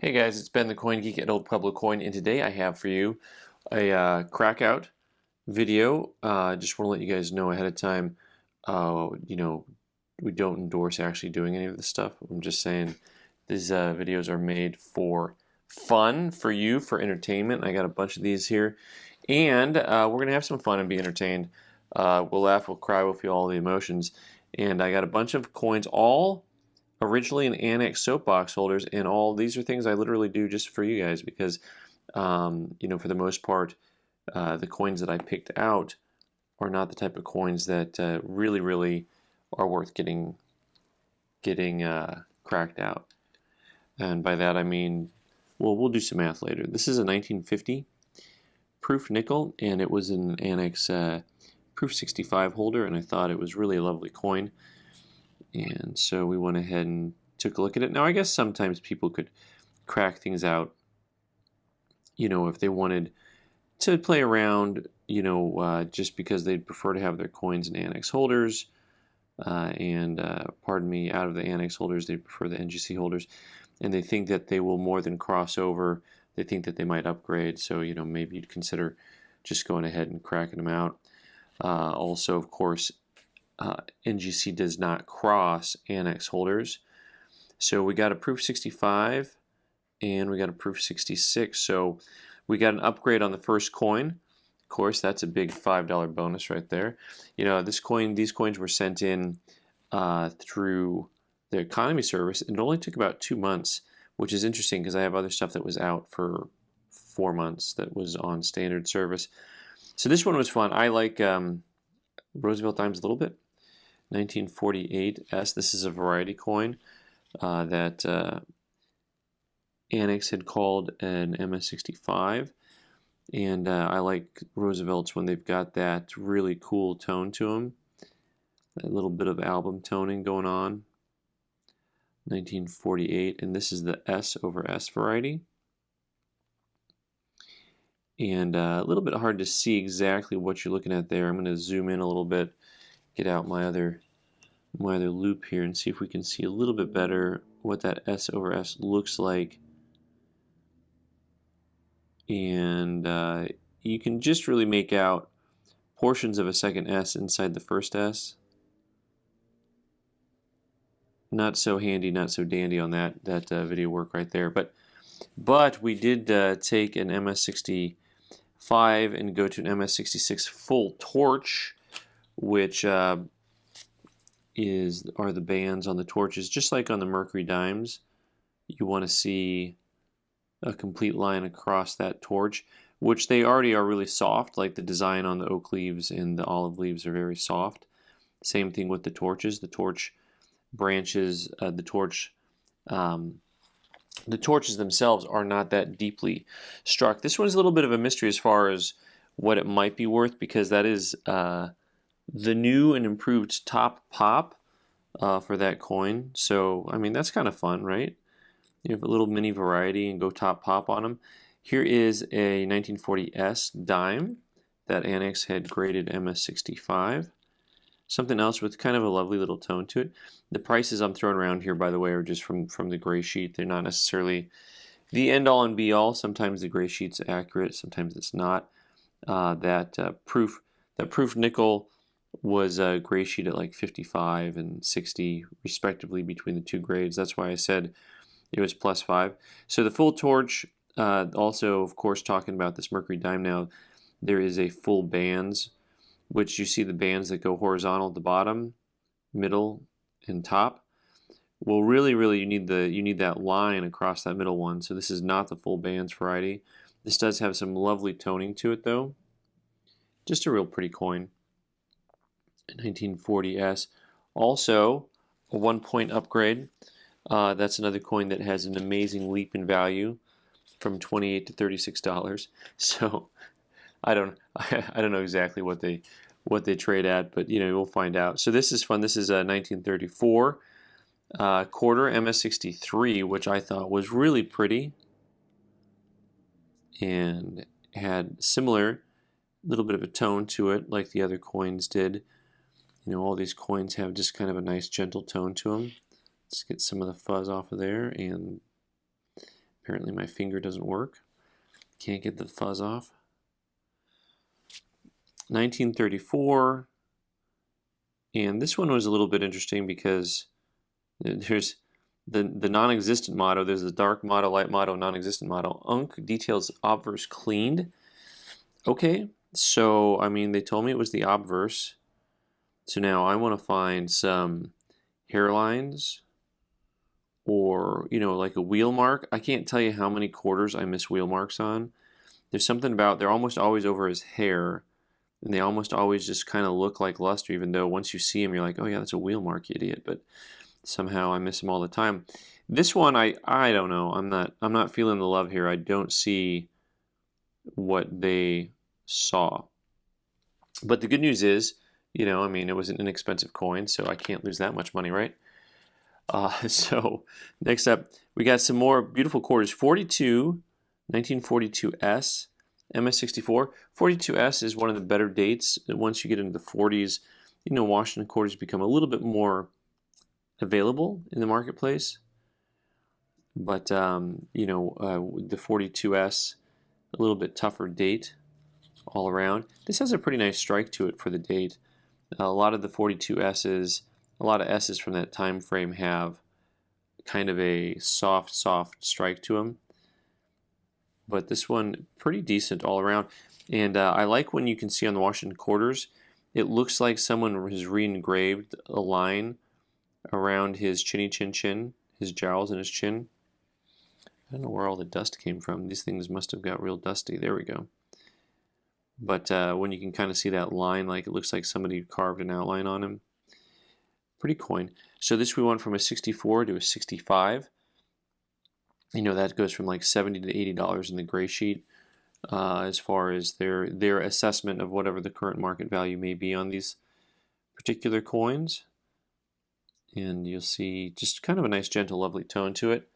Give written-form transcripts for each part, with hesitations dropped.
Hey guys, it's Ben the Coin Geek at Old Pueblo Coin, and today I have for you a Crackout video. Just want to let you guys know ahead of time, we don't endorse actually doing any of this stuff. I'm just saying these videos are made for fun, for you, for entertainment. I got a bunch of these here, and we're going to have some fun and be entertained. We'll laugh, we'll cry, we'll feel all the emotions. And I got a bunch of coins, all originally an ANACS Soapbox holders, and all these are things I literally do just for you guys because, for the most part, the coins that I picked out are not the type of coins that really are worth getting cracked out. And by that I mean, well, we'll do some math later. This is a 1950 proof nickel, and it was an ANACS proof 65 holder, and I thought it was really a lovely coin. And so we went ahead and took a look at it. Now, I guess sometimes people could crack things out, if they wanted to play around, just because they'd prefer to have their coins in ANACS holders. Pardon me, out of the ANACS holders, they prefer the NGC holders. And they think that they will more than cross over. They think that they might upgrade. So, maybe you'd consider just going ahead and cracking them out. Also, of course, NGC does not cross ANACS holders. So we got a proof 65 and we got a proof 66. So we got an upgrade on the first coin. Of course, that's a big $5 bonus right there. These coins were sent in through the economy service, and it only took about 2 months, which is interesting because I have other stuff that was out for 4 months that was on standard service. So this one was fun. I like Roosevelt dimes a little bit. 1948S. This is a variety coin that ANACS had called an MS65, and I like Roosevelts when they've got that really cool tone to them, a little bit of album toning going on. 1948, and this is the S over S variety, and a little bit hard to see exactly what you're looking at there. I'm going to zoom in a little bit, get out my other loop here, and see if we can see a little bit better what that S over S looks like. And you can just really make out portions of a second S inside the first S. Not so handy, not so dandy on that video work right there. But we did take an MS65 and go to an MS66 full torch, which are the bands on the torches, just like on the Mercury dimes. You want to see a complete line across that torch, which they already are really soft, like the design on the oak leaves and the olive leaves are very soft. Same thing with the torches. The torch branches, the torches themselves are not that deeply struck. This one's a little bit of a mystery as far as what it might be worth, because that is the new and improved top pop for that coin. So, I mean, that's kind of fun, right? You have a little mini variety and go top pop on them. Here is a 1940S dime that ANACS had graded MS65. Something else with kind of a lovely little tone to it. The prices I'm throwing around here, by the way, are just from the gray sheet. They're not necessarily the end-all and be-all. Sometimes the gray sheet's accurate, sometimes it's not. That proof nickel was a gray sheet at like 55 and 60 respectively between the two grades. That's why I said it was +5. So the full torch, also of course talking about this Mercury dime now, there is a full bands, which you see the bands that go horizontal at the bottom, middle, and top. Well, really you need that line across that middle one. So this is not the full bands variety. This does have some lovely toning to it though. Just a real pretty coin. 1940S. Also a 1-point upgrade. That's another coin that has an amazing leap in value from $28 to $36. So I don't know exactly what they trade at, but we'll find out. So this is fun. This is a 1934 quarter MS63, which I thought was really pretty and had similar little bit of a tone to it like the other coins did. All these coins have just kind of a nice gentle tone to them. Let's get some of the fuzz off of there, and Apparently my finger doesn't work. Can't get the fuzz off. 1934. And this one was a little bit interesting because there's the non-existent motto. There's the dark motto, light motto, non-existent motto. Unk details obverse cleaned. Okay, so I mean they told me it was the obverse. So now I want to find some hairlines or, you know, like a wheel mark. I can't tell you how many quarters I miss wheel marks on. There's something about, they're almost always over his hair, and they almost always just kind of look like luster, even though once you see them, you're like, oh yeah, that's a wheel mark, you idiot. But somehow I miss them all the time. This one, I don't know. I'm not feeling the love here. I don't see what they saw. But the good news is, you know, I mean, it was an inexpensive coin, so I can't lose that much money, right? So next up, we got some more beautiful quarters. 1942S, MS64. 42S is one of the better dates. Once you get into the 40s, you know, Washington quarters become a little bit more available in the marketplace. But, you know, the 42S, a little bit tougher date all around. This has a pretty nice strike to it for the date. A lot of the 42S's, a lot of S's from that time frame have kind of a soft strike to them. But this one, pretty decent all around. And I like when you can see on the Washington quarters, it looks like someone has re-engraved a line around his chinny chin, his jowls and his chin. I don't know where all the dust came from. These things must have got real dusty. There we go. But when you can kind of see that line, like it looks like somebody carved an outline on him. Pretty coin. So this we went from a 64 to a 65. You know, that goes from like $70 to $80 in the gray sheet as far as their assessment of whatever the current market value may be on these particular coins. And you'll see just kind of a nice, gentle, lovely tone to it.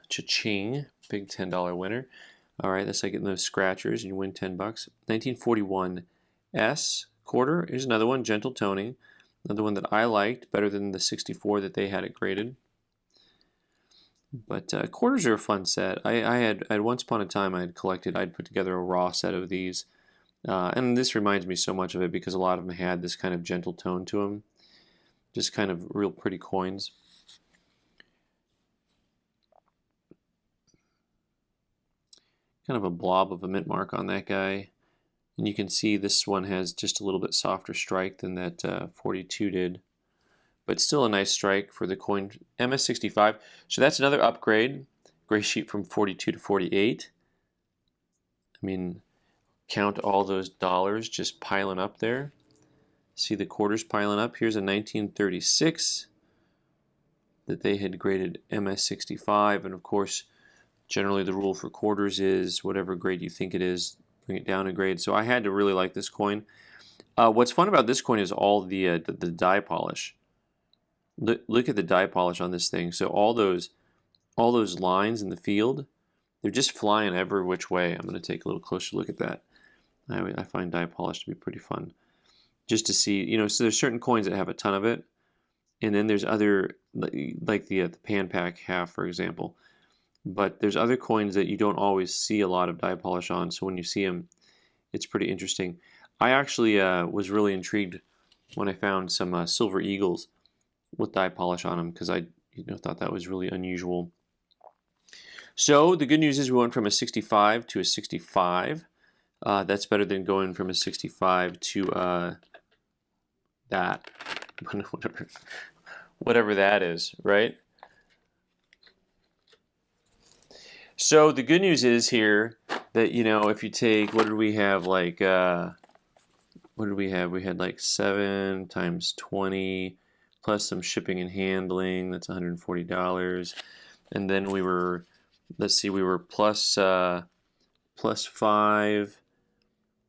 Cha-ching, big $10 winner. All right, that's like getting those scratchers and you win 10 bucks. 1941 S quarter. Here's another one, gentle toning. Another one that I liked, better than the 64 that they had it graded. But quarters are a fun set. I had once upon a time I'd put together a raw set of these. And this reminds me so much of it because a lot of them had this kind of gentle tone to them. Just kind of real pretty coins. Kind of a blob of a mint mark on that guy. And you can see this one has just a little bit softer strike than that 42 did. But still a nice strike for the coin MS65. So that's another upgrade. Gray sheet from 42 to 48. I mean, count all those dollars just piling up there. See the quarters piling up. Here's a 1936 that they had graded MS65. And of course, generally the rule for quarters is whatever grade you think it is, bring it down a grade. So I had to really like this coin. What's fun about this coin is all the die polish. Look at the die polish on this thing. So all those lines in the field, they're just flying every which way. I'm going to take a little closer look at that. I find die polish to be pretty fun. Just to see, you know, so there's certain coins that have a ton of it, and then there's other, like the pan pack half, for example. But there's other coins that you don't always see a lot of die polish on, so when you see them, it's pretty interesting. I actually was really intrigued when I found some silver eagles with die polish on them because I thought that was really unusual. So the good news is we went from a 65 to a 65. That's better than going from a 65 to that, whatever that is, right? So the good news is here that, you know, if you take, what did we have, like, what did we have? We had like 7 times 20 plus some shipping and handling, that's $140. And then we were, let's see, we were plus 5,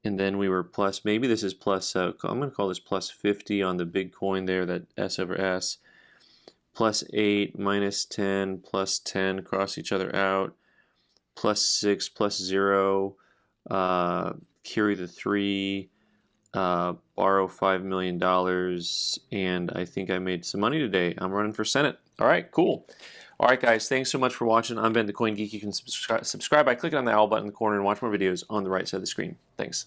and then we were plus, maybe this is plus, I'm going to call this plus 50 on the big coin there, that S over S, plus 8, minus 10, plus 10, cross each other out, plus 6, plus 0, carry the 3, borrow $5 million, and I think I made some money today. I'm running for Senate. All right, cool. All right, guys, thanks so much for watching. I'm Ben, the Coin Geek. You can subscribe by clicking on the owl button in the corner and watch more videos on the right side of the screen. Thanks.